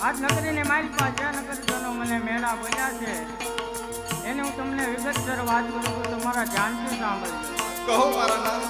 આજ નગરીને મારી પાસે નગરજનો મને મેળા બોલ્યા છે એને હું તમને વિગતસર વાત કરું છું, તમારા ધ્યાનથી સાંભળજો. કહો મારા નામ.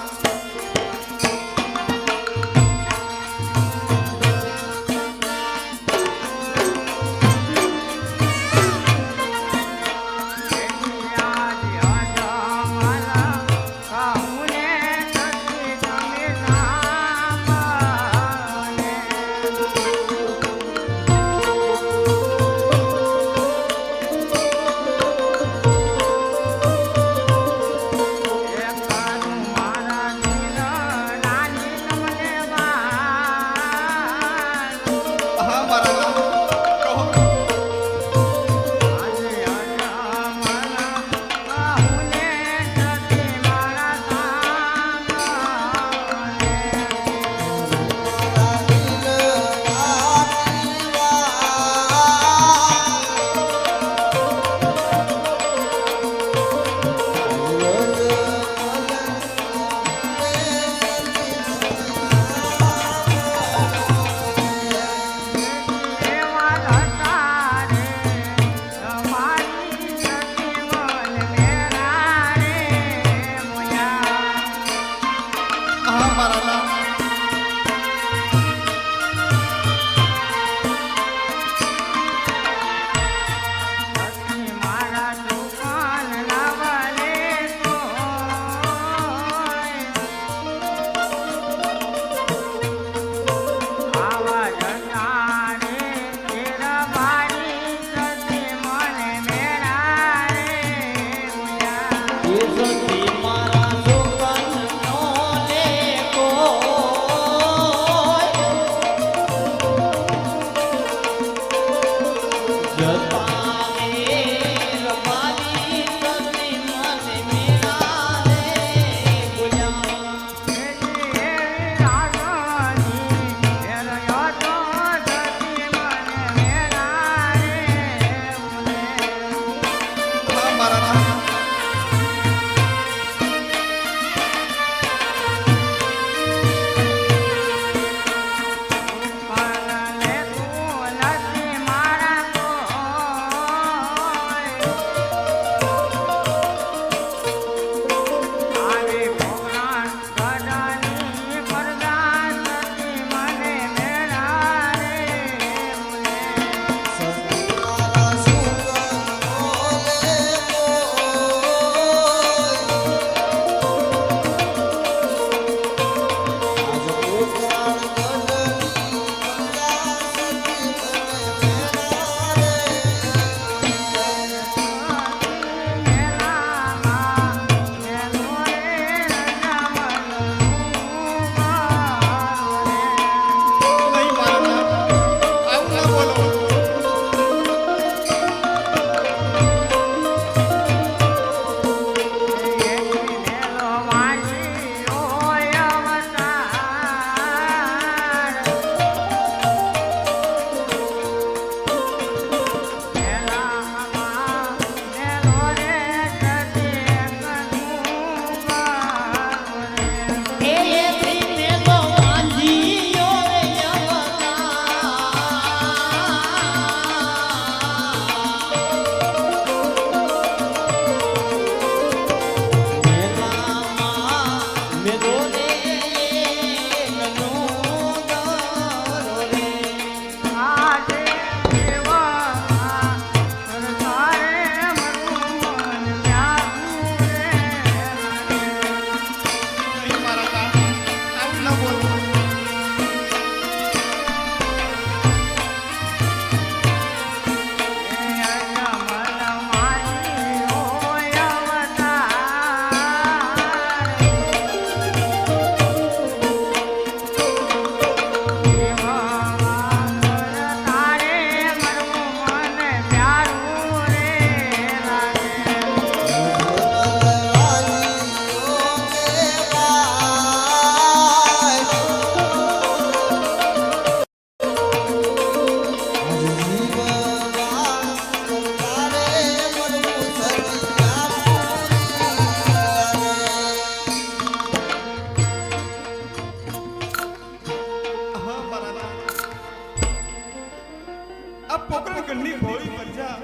આ પોકરણ ગણની ભોળી પ્રજા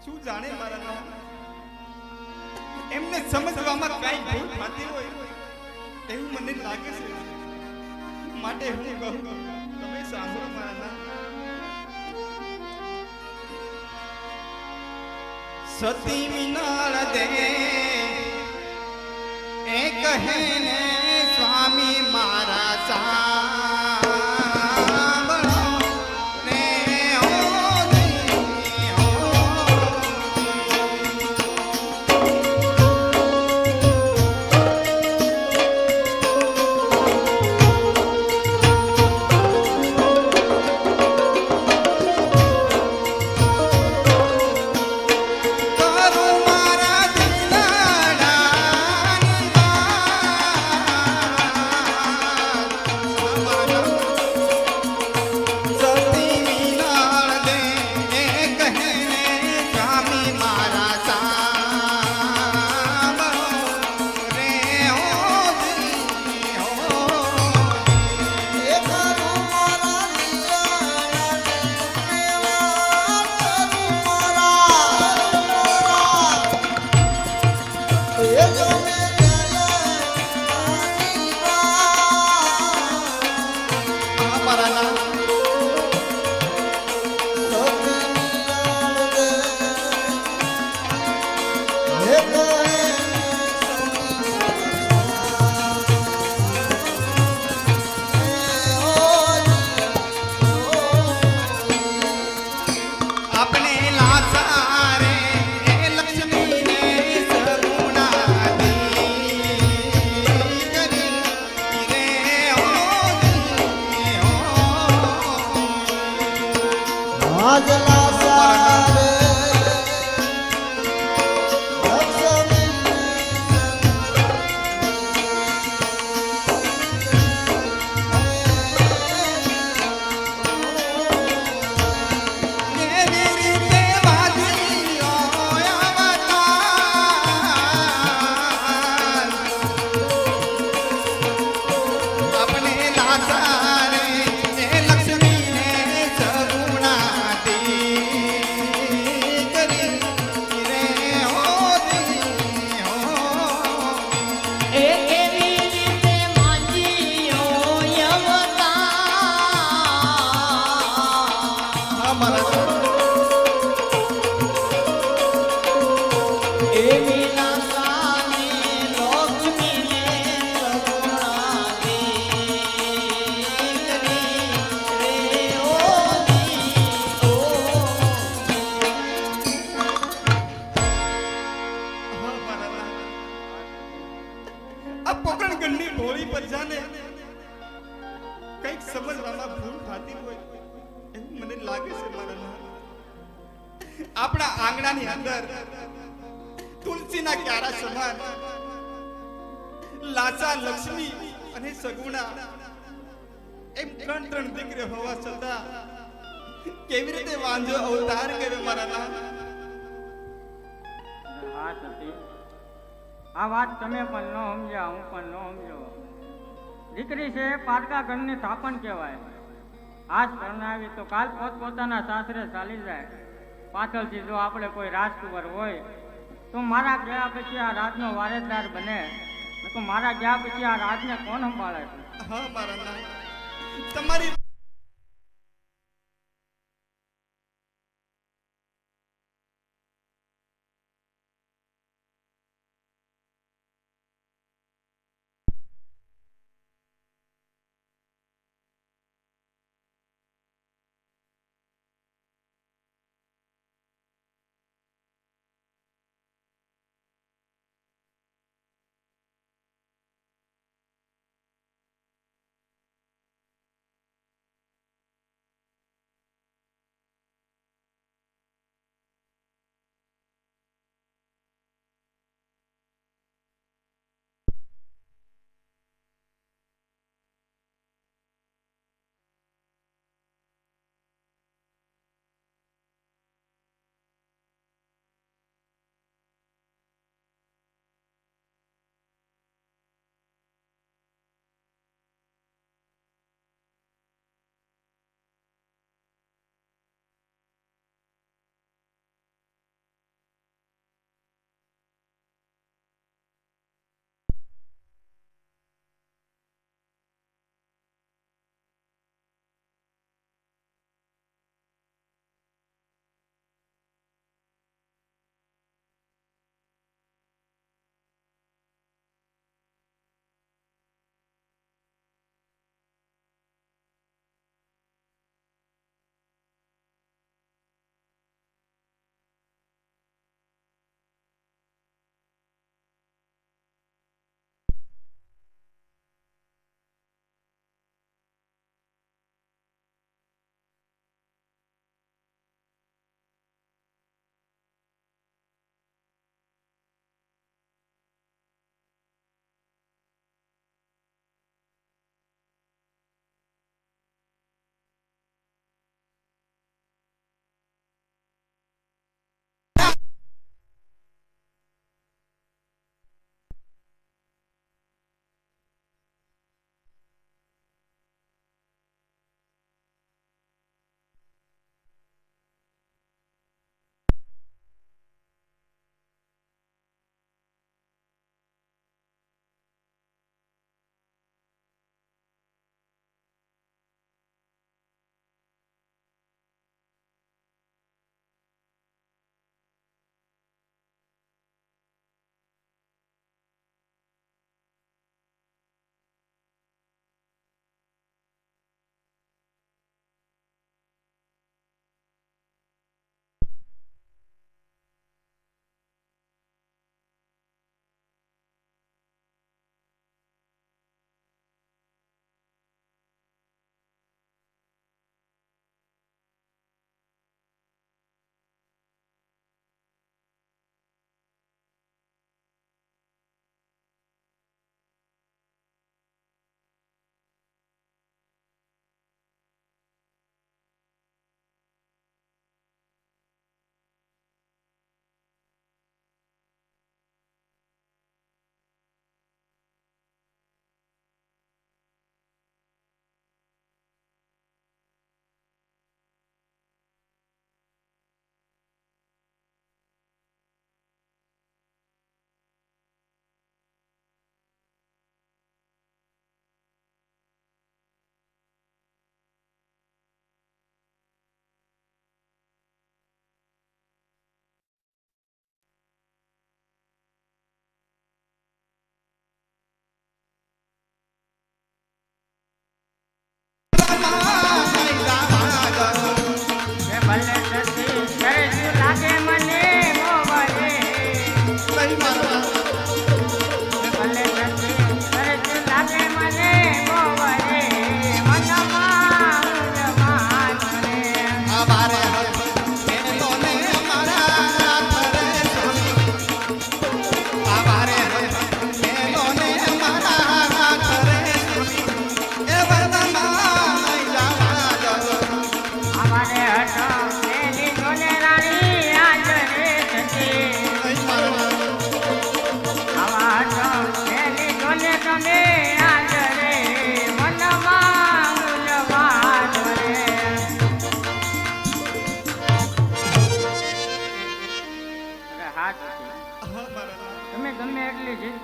શું જાણે મારા નામ એમને સમજવામાં કઈ ભૂલ થતી હોય એવું મને લાગે છે માટે હું કહું તમે સાંભળો મારા નામ સતી મિનાળ દે એ કહે ને સ્વામી મારા સાંભળો ને હો આપણા આંગણાની અંદર તુલસીના ક્યારા સમાન લાચા લક્ષ્મી અને સગુણા એમ ત્રણ ત્રણ દીકરી હોવા છતાં કેવી રીતે વાંજો અવતાર કર્યો મારા નામ. હા સતી, આ વાત તમે પણ ન સમજ્યા, હું પણ ન સમજ્યો. દીકરી છે પારકા ઘરની થાપણ કહેવાય. આજ પરણાવી તો કાલ પોતપોતાના સાસરે ચાલી જાય. પાછળથી જો આપણે કોઈ રાજકુંવર હોય તો મારા ગયા પછી આ રાજનો વારેદાર બને, તો મારા ગયા પછી આ રાજને કોણ સંભાળે? હા મારા નામ, તમારી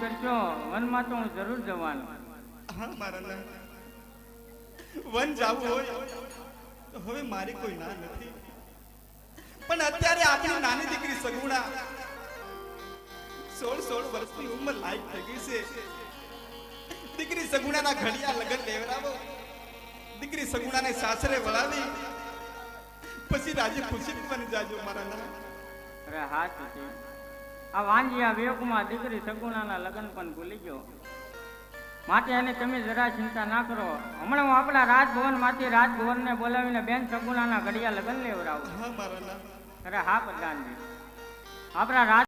કરશો વનમાં તો હું જરૂર જવાનો. હા મારા ના વન જાવું હોય તો હવે મારી કોઈ ના નથી, પણ અત્યારે આપણી નાની દીકરી સગુણા 16 વર્ષની ઉંમર લાયક થઈ ગઈ છે. દીકરી સગુણાના ઘડિયા લગન લેવડાવો, દીકરી સગુણાને સાસરે વળાવી પછી રાજી ખુશી પણ જાજો મારા ના. અરે હા છે આ વાંજિયા વેગમાં દીકરી સગુણાના લગ્ન પણ ભૂલી ગયો. માટે એને તમે જરા ચિંતા ના કરો. હમણાં હું આપણા રાજભવનમાંથી રાજકુંવરને બોલાવીને બેન સગુણાના ઘડિયા લગ્ન લેવડાવું. હા મારા ના. અરે હા પ્રધાનજી, આપણા રાજ